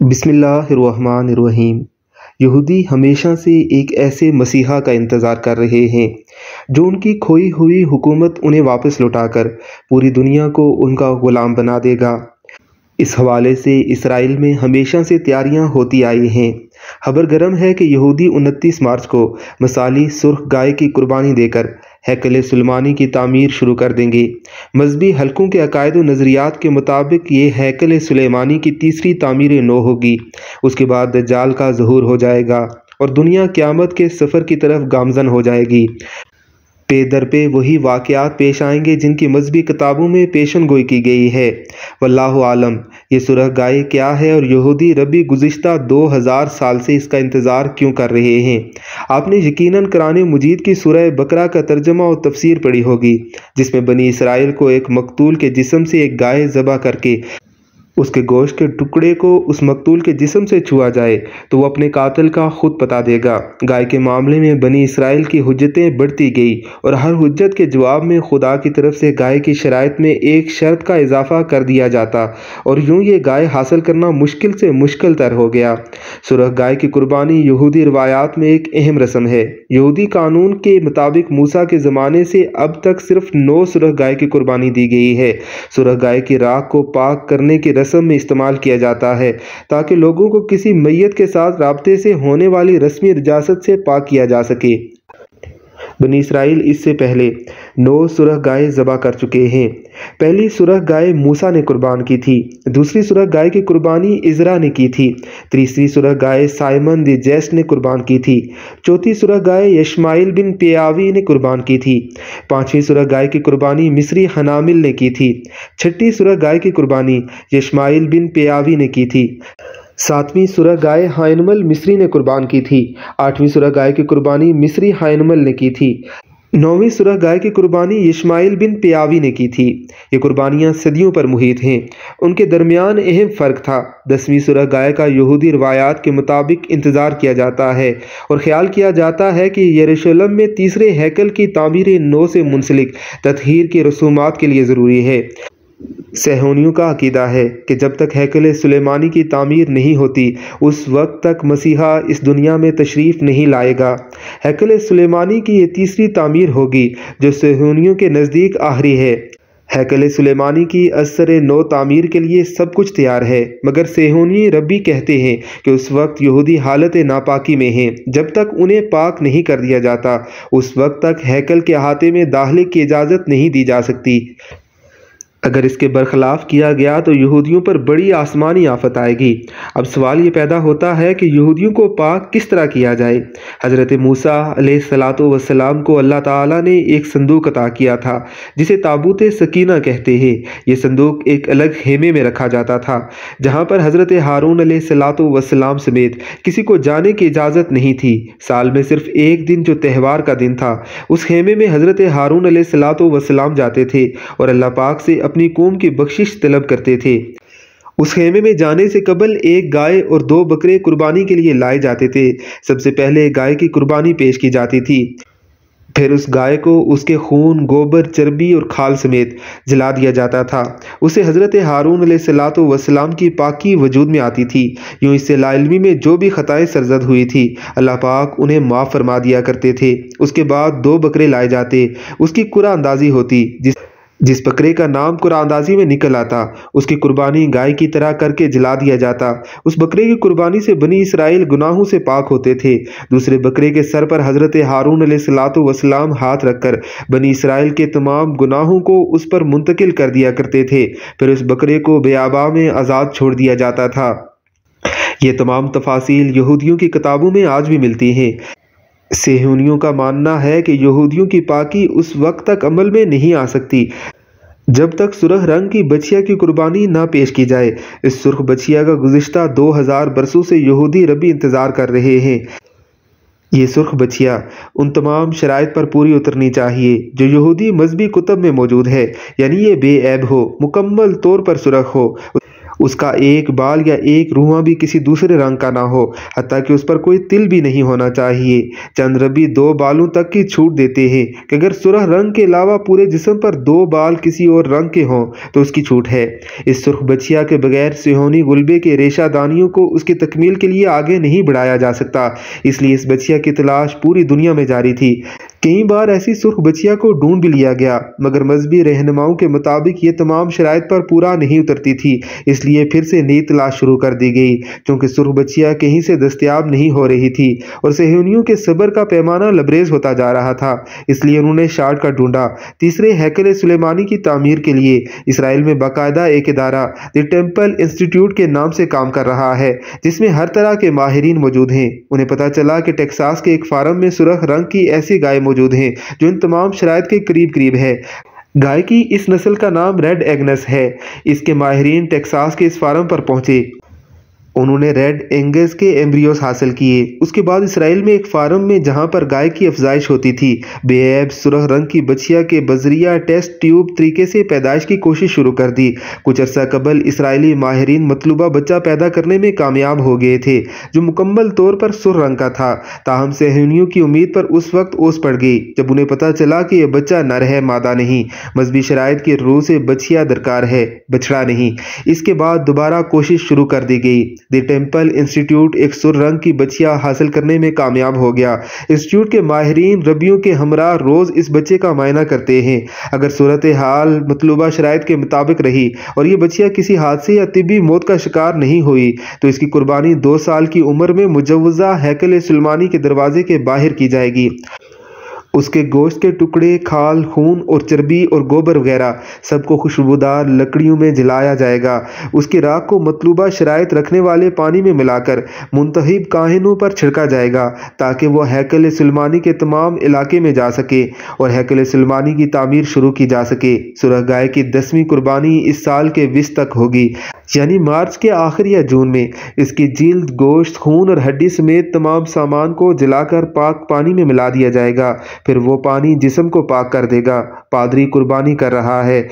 بسم اللہ الرحمن الرحیم۔ یہودی ہمیشہ سے ایک ایسے مسیحا کا انتظار کر رہے ہیں جو ان کی کھوئی ہوئی حکومت انہیں واپس لوٹا کر پوری دنیا کو ان کا غلام بنا دے گا۔ اس حوالے سے اسرائیل میں ہمیشہ سے تیاریاں ہوتی آئی ہیں۔ خبر گرم ہے کہ یہودی 29 مارچ کو مثالی سرخ گائے کی قربانی دے کر ہیکل سلیمانی کی تعمیر شروع کر دیں گے۔ مذہبی حلقوں کے عقائد و نظریات کے مطابق یہ ہیکل سلیمانی کی تیسری تعمیر نو ہوگی۔ اس کے بعد دجال کا ظہور ہو جائے گا اور دنیا قیامت کے سفر کی طرف گامزن ہو جائے گی۔ پے در پہ وہی واقعات پیش آئیں گے جن کی مذہبی کتابوں میں پیشن گوئی کی گئی ہے۔ واللہ عالم یہ سرخ گائے کیا ہے اور یہودی ربی گزشتہ 2000 سال سے اس کا انتظار کیوں کر رہے ہیں؟ آپ نے یقیناً قرآن مجید کی سورہ بقرہ کا ترجمہ و تفسیر پڑھی ہوگی، جس میں بنی اسرائیل کو ایک مقتول کے جسم سے ایک گائے ذبح کر کے اس کے گوشت کے ٹکڑے کو اس مقتول کے جسم سے چھوا جائے تو وہ اپنے قاتل کا خود پتہ دے گا۔ گائے کے معاملے میں بنی اسرائیل کی حجتیں بڑھتی گئی اور ہر حجت کے جواب میں خدا کی طرف سے گائے کی شرائط میں ایک شرط کا اضافہ کر دیا جاتا اور یوں یہ گائے حاصل کرنا مشکل سے مشکل تر ہو گیا۔ سرخ گائے کی قربانی یہودی روایات میں ایک اہم رسم ہے۔ یہودی قانون کے مطابق موسیٰ کے زمانے سے اب تک صرف 9 سرخ گائے کی قربانی دی گئی ہے۔ سرخ گائے کی راکھ کو پاک کرنے کی رسم میں استعمال کیا جاتا ہے تاکہ لوگوں کو کسی میت کے ساتھ رابطے سے ہونے والی رسمی نجاست سے پاک کیا جا سکے۔ بنی اسرائیل اس سے پہلے 9 سرخ گائے ذبح کر چکے ہیں۔ پہلی سرخ گائے موسیٰ نے قربان کی تھی، دوسری سرخ گائے کی قربانی عزرا نے کی تھی، تیسری سرخ گائے سائمن دی جیسٹ نے قربان کی تھی، چوتھی سرخ گائے یشمائیل بن پیاوی نے قربان کی تھی، پانچویں سرخ گائے کی قربانی مصری حنامل نے کی تھی، چھٹی سرخ گائے کی قربانی یشمائیل بن پیاوی نے کی تھی، ساتویں سرخ گائے ہائنمل مصری نے قربان کی تھی، آٹھویں سرخ گائے کی قربانی مصری ہائنمل نے کی تھی، نویں سرخ گائے کی قربانی یشمائیل بن پیاوی نے کی تھی۔ یہ قربانیاں صدیوں پر محیط ہیں، ان کے درمیان اہم فرق تھا۔ 10ویں سرخ گائے کا یہودی روایات کے مطابق انتظار کیا جاتا ہے اور خیال کیا جاتا ہے کہ یروشلم میں تیسرے ہیکل کی تعمیر نو سے منسلک تطہیر کی رسومات کے لیے ضروری ہے۔ صہیونیوں کا عقیدہ ہے کہ جب تک ہیکل سلیمانی کی تعمیر نہیں ہوتی اس وقت تک مسیحا اس دنیا میں تشریف نہیں لائے گا۔ ہیکل سلیمانی کی یہ تیسری تعمیر ہوگی جو صہیونیوں کے نزدیک آخری ہے۔ ہیکل سلیمانی کی ازسر نو تعمیر کے لیے سب کچھ تیار ہے، مگر صہیونی ربی کہتے ہیں کہ اس وقت یہودی حالت ناپاکی میں ہیں۔ جب تک انہیں پاک نہیں کر دیا جاتا اس وقت تک ہیکل کے احاطے میں داخلے کی اجازت نہیں دی جا سکتی۔ اگر اس کے برخلاف کیا گیا تو یہودیوں پر بڑی آسمانی آفت آئے گی۔ اب سوال یہ پیدا ہوتا ہے کہ یہودیوں کو پاک کس طرح کیا جائے؟ حضرت موسیٰ علیہ السلام کو اللہ تعالیٰ نے ایک صندوق عطا کیا تھا جسے تابوت سکینہ کہتے ہیں۔ یہ صندوق ایک الگ خیمے میں رکھا جاتا تھا جہاں پر حضرت ہارون علیہ السلام سمیت کسی کو جانے کی اجازت نہیں تھی۔ سال میں صرف ایک دن جو تہوار کا دن تھا اس خیمے میں حضرت ہارون علیہ السلام جاتے تھے اور اللہ پاک سے اپنی قوم کی بخشش طلب کرتے تھے۔ اس خیمے میں جانے سے قبل ایک گائے اور 2 بکرے قربانی کے لیے لائے جاتے تھے۔ سب سے پہلے گائے کی قربانی پیش کی جاتی تھی، پھر اس گائے کو اس کے خون، گوبر، چربی اور کھال سمیت جلا دیا جاتا تھا۔ اسے حضرت ہارون علیہ السلام کی پاکی وجود میں آتی تھی۔ یوں اس سے لا علمی میں جو بھی خطائیں سرزد ہوئی تھی اللہ پاک انہیں معاف فرما دیا کرتے تھے۔ اس کے بعد 2 بکرے لائے جاتے، اس کی قرعہ اندازی ہوتی، جس بکرے کا نام قرعہ اندازی میں نکل آتا اس کی قربانی گائے کی طرح کر کے جلا دیا جاتا۔ اس بکرے کی قربانی سے بنی اسرائیل گناہوں سے پاک ہوتے تھے۔ دوسرے بکرے کے سر پر حضرت ہارون علیہ السلام ہاتھ رکھ کر بنی اسرائیل کے تمام گناہوں کو اس پر منتقل کر دیا کرتے تھے، پھر اس بکرے کو بیاباں میں آزاد چھوڑ دیا جاتا تھا۔ یہ تمام تفاصیل یہودیوں کی کتابوں میں آج بھی ملتی ہیں۔ صہیونیوں کا ماننا ہے کہ یہودیوں کی پاکی اس وقت تک عمل میں نہیں آ سکتی جب تک سرخ رنگ کی بچیا کی قربانی نہ پیش کی جائے۔ اس سرخ بچیا کا گزشتہ 2000 برسوں سے یہودی ربی انتظار کر رہے ہیں۔ یہ سرخ بچیا ان تمام شرائط پر پوری اترنی چاہیے جو یہودی مذہبی کتب میں موجود ہے، یعنی یہ بے عیب ہو، مکمل طور پر سرخ ہو، اس کا ایک بال یا ایک روواں بھی کسی دوسرے رنگ کا نہ ہو، حتیٰ کہ اس پر کوئی تل بھی نہیں ہونا چاہیے۔ چند ربی 2 بالوں تک کی چھوٹ دیتے ہیں کہ اگر سرخ رنگ کے علاوہ پورے جسم پر 2 بال کسی اور رنگ کے ہوں تو اس کی چھوٹ ہے۔ اس سرخ بچیا کے بغیر صہیونی غلبے کے ریشہ دانیوں کو اس کی تکمیل کے لیے آگے نہیں بڑھایا جا سکتا، اس لیے اس بچیا کی تلاش پوری دنیا میں جاری تھی۔ کئی بار ایسی سرخ بچیا کو ڈھونڈ بھی لیا گیا، مگر مذہبی رہنماؤں کے مطابق یہ تمام شرائط پر پورا نہیں اترتی تھی، اس لیے پھر سے نئی تلاش شروع کر دی گئی۔ چونکہ سرخ بچیا کہیں سے دستیاب نہیں ہو رہی تھی اور صہیونیوں کے صبر کا پیمانہ لبریز ہوتا جا رہا تھا، اس لیے انہوں نے شارٹ کٹ ڈھونڈا۔ تیسرے ہیکل سلیمانی کی تعمیر کے لیے اسرائیل میں باقاعدہ ایک ادارہ دی ٹیمپل انسٹیٹیوٹ کے نام سے کام کر رہا ہے، جس میں ہر طرح کے ماہرین موجود ہیں۔ انہیں پتہ چلا کہ ٹیکساس کے ایک فارم میں سرخ رنگ کی ایسی گائے موجود ہیں جو ان تمام شرائط کے قریب ہے۔ گائے کی اس نسل کا نام ریڈ اینگس ہے۔ اس کے ماہرین ٹیکساس کے اس فارم پر پہنچے۔ انہوں نے ریڈ اینگس کے ایمبریوز حاصل کیے۔ اس کے بعد اسرائیل میں ایک فارم میں جہاں پر گائے کی افزائش ہوتی تھی، بے عیب سرخ رنگ کی بچیا کے بذریعہ ٹیسٹ ٹیوب طریقے سے پیدائش کی کوشش شروع کر دی۔ کچھ عرصہ قبل اسرائیلی ماہرین مطلوبہ بچہ پیدا کرنے میں کامیاب ہو گئے تھے، جو مکمل طور پر سرخ رنگ کا تھا۔ تاہم صہیونیوں کی امید پر اس وقت اوس پڑ گئی جب انہیں پتہ چلا کہ یہ بچہ نر ہے، مادہ نہیں۔ مذہبی شرائط کی روح سے بچیا درکار ہے، بچڑا نہیں۔ اس کے بعد دوبارہ کوشش شروع کر دی گئی۔ دی ٹیمپل انسٹیٹیوٹ ایک سرخ رنگ کی بچیا حاصل کرنے میں کامیاب ہو گیا۔ انسٹیٹیوٹ کے ماہرین ربیوں کے ہمراہ روز اس بچے کا معائنہ کرتے ہیں۔ اگر صورتحال مطلوبہ شرائط کے مطابق رہی اور یہ بچیا کسی حادثے یا طبی موت کا شکار نہیں ہوئی تو اس کی قربانی 2 سال کی عمر میں مجوزہ ہیکل سلیمانی کے دروازے کے باہر کی جائے گی۔ اس کے گوشت کے ٹکڑے، کھال، خون اور چربی اور گوبر وغیرہ سب کو خوشبودار لکڑیوں میں جلایا جائے گا۔ اس کی راکھ کو مطلوبہ شرائط رکھنے والے پانی میں ملا کر منتخب کاہنوں پر چھڑکا جائے گا تاکہ وہ ہیکل سلیمانی کے تمام علاقے میں جا سکے اور ہیکل سلیمانی کی تعمیر شروع کی جا سکے۔ سرخ گائے کی 10ویں قربانی اس سال کے 20 تک ہوگی، یعنی مارچ کے آخر یا جون میں۔ اس کی جلد، گوشت، خون اور ہڈی سمیت تمام سامان کو جلا کر پاک پانی میں ملا دیا جائے گا، پھر وہ پانی جسم کو پاک کر دے گا۔ پادری قربانی کر رہا ہے،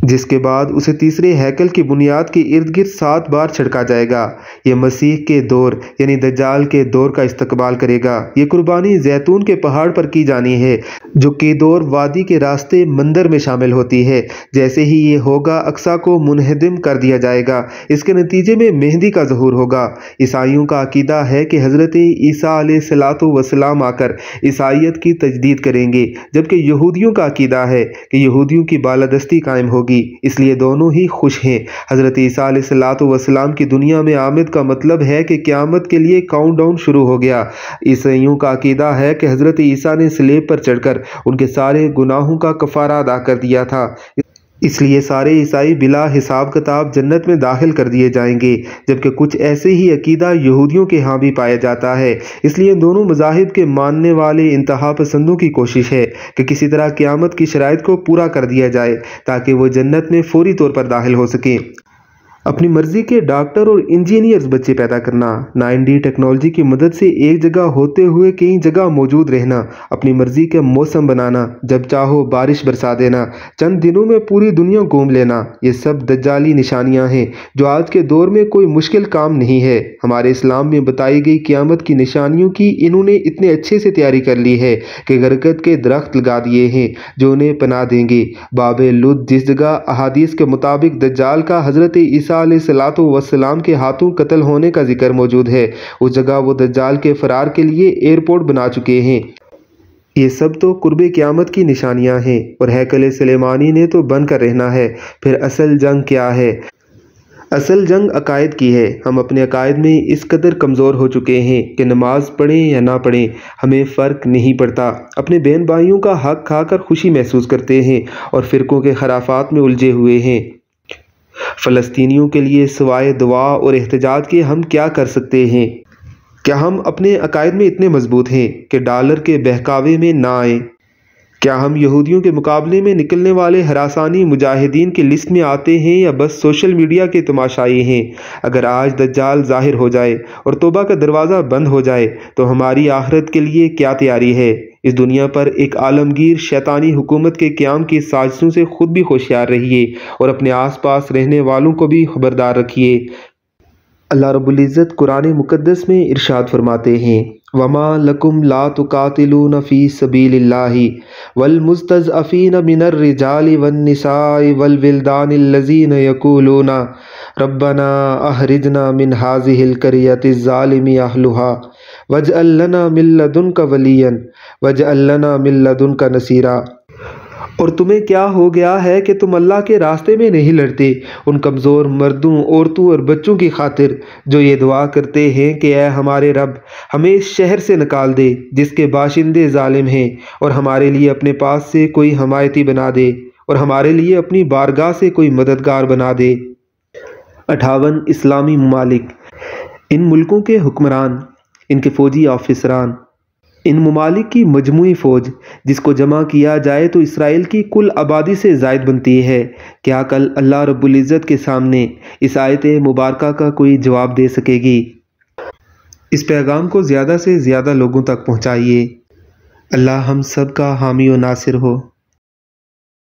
جس کے بعد اسے تیسرے ہیکل کی بنیاد کے ارد گرد 7 بار چھڑکا جائے گا۔ یہ مسیح کے دور یعنی دجال کے دور کا استقبال کرے گا۔ یہ قربانی زیتون کے پہاڑ پر کی جانی ہے، جو کیدور وادی کے راستے مندر میں شامل ہوتی ہے۔ جیسے ہی یہ ہوگا، اقصی کو منہدم کر دیا جائے گا۔ اس کے نتیجے میں مہدی کا ظہور ہوگا۔ عیسائیوں کا عقیدہ ہے کہ حضرت عیسیٰ علیہ السلام آ کر عیسائیت کی تجدید کریں گے، جبکہ یہودیوں کا عقیدہ ہے کہ یہودیوں کی بالادستی قائم ہوگی، اس لیے دونوں ہی خوش ہیں۔ حضرت عیسیٰ علیہ السلام کی دنیا میں آمد کا مطلب ہے کہ قیامت کے لیے کاؤنٹ ڈاؤن شروع ہو گیا۔ عیسائیوں کا عقیدہ ہے کہ حضرت عیسیٰ نے صلیب پر چڑھ کر ان کے سارے گناہوں کا کفارہ ادا کر دیا تھا، اس لیے سارے عیسائی بلا حساب کتاب جنت میں داخل کر دیے جائیں گے، جبکہ کچھ ایسے ہی عقیدہ یہودیوں کے ہاں بھی پایا جاتا ہے۔ اس لیے دونوں مذاہب کے ماننے والے انتہا پسندوں کی کوشش ہے کہ کسی طرح قیامت کی شرائط کو پورا کر دیا جائے تاکہ وہ جنت میں فوری طور پر داخل ہو سکیں۔ اپنی مرضی کے ڈاکٹر اور انجینئرز بچے پیدا کرنا، 9D ٹیکنالوجی کی مدد سے ایک جگہ ہوتے ہوئے کئی جگہ موجود رہنا، اپنی مرضی کے موسم بنانا، جب چاہو بارش برسا دینا، چند دنوں میں پوری دنیا گھوم لینا، یہ سب دجالی نشانیاں ہیں جو آج کے دور میں کوئی مشکل کام نہیں ہے۔ ہمارے اسلام میں بتائی گئی قیامت کی نشانیوں کی انہوں نے اتنے اچھے سے تیاری کر لی ہے کہ برکت کے درخت لگا دیے ہیں جو انہیں پناہ دیں گے۔ باب لد جس جگہ احادیث کے مطابق دجال کا حضرت عیسیٰ علیہ السلام کے ہاتھوں قتل ہونے کا ذکر موجود ہے، اس جگہ وہ دجال کے فرار کے لیے ایئرپورٹ بنا چکے ہیں۔ یہ سب تو قرب قیامت کی نشانیاں ہیں اور ہیکل سلیمانی نے تو بن کر رہنا ہے۔ پھر اصل جنگ کیا ہے؟ اصل جنگ عقائد کی ہے۔ ہم اپنے عقائد میں اس قدر کمزور ہو چکے ہیں کہ نماز پڑھیں یا نہ پڑھیں ہمیں فرق نہیں پڑتا، اپنے بہن بھائیوں کا حق کھا کر خوشی محسوس کرتے ہیں اور فرقوں کے خرافات میں الجھے ہوئے ہیں۔ فلسطینیوں کے لیے سوائے دعا اور احتجاج کے ہم کیا کر سکتے ہیں؟ کیا ہم اپنے عقائد میں اتنے مضبوط ہیں کہ ڈالر کے بہکاوے میں نہ آئیں؟ کیا ہم یہودیوں کے مقابلے میں نکلنے والے ہراسانی مجاہدین کی لسٹ میں آتے ہیں یا بس سوشل میڈیا کے تماشائی ہیں؟ اگر آج دجال ظاہر ہو جائے اور توبہ کا دروازہ بند ہو جائے تو ہماری آخرت کے لیے کیا تیاری ہے؟ اس دنیا پر ایک عالمگیر شیطانی حکومت کے قیام کی سازشوں سے خود بھی ہوشیار رہیے اور اپنے آس پاس رہنے والوں کو بھی خبردار رکھیے۔ اللہ رب العزت قرآن مقدس میں ارشاد فرماتے ہیں وَمَا لَكُمْ لَا تُقَاتِلُونَ فِي سَبِيلِ اللَّهِ وَالْمُسْتَضْعَفِينَ مِنَ الرِّجَالِ وَالنِّسَاءِ وَالْوِلْدَانِ الَّذِينَ يَقُولُونَ رَبَّنَا أَخْرِجْنَا مِنْ هَٰذِهِ الْقَرْيَةِ الظَّالِمِ أَهْلُهَا وَاجْعَل لَّنَا مِن لَّدُنكَ وَلِيًّا وَاجْعَل لَّنَا مِن لَّدُنكَ نَصِيرًا۔ اور تمہیں کیا ہو گیا ہے کہ تم اللہ کے راستے میں نہیں لڑتے ان کمزور مردوں، عورتوں اور بچوں کی خاطر جو یہ دعا کرتے ہیں کہ اے ہمارے رب ہمیں اس شہر سے نکال دے جس کے باشندے ظالم ہیں، اور ہمارے لیے اپنے پاس سے کوئی حمایتی بنا دے اور ہمارے لیے اپنی بارگاہ سے کوئی مددگار بنا دے۔ 58 اسلامی ممالک۔ ان ملکوں کے حکمران، ان کے فوجی آفیسران، ان ممالک کی مجموعی فوج جس کو جمع کیا جائے تو اسرائیل کی کل آبادی سے زائد بنتی ہے، کیا کل اللہ رب العزت کے سامنے اس آیت مبارکہ کا کوئی جواب دے سکے گی؟ اس پیغام کو زیادہ سے زیادہ لوگوں تک پہنچائیے۔ اللہ ہم سب کا حامی و ناصر ہو۔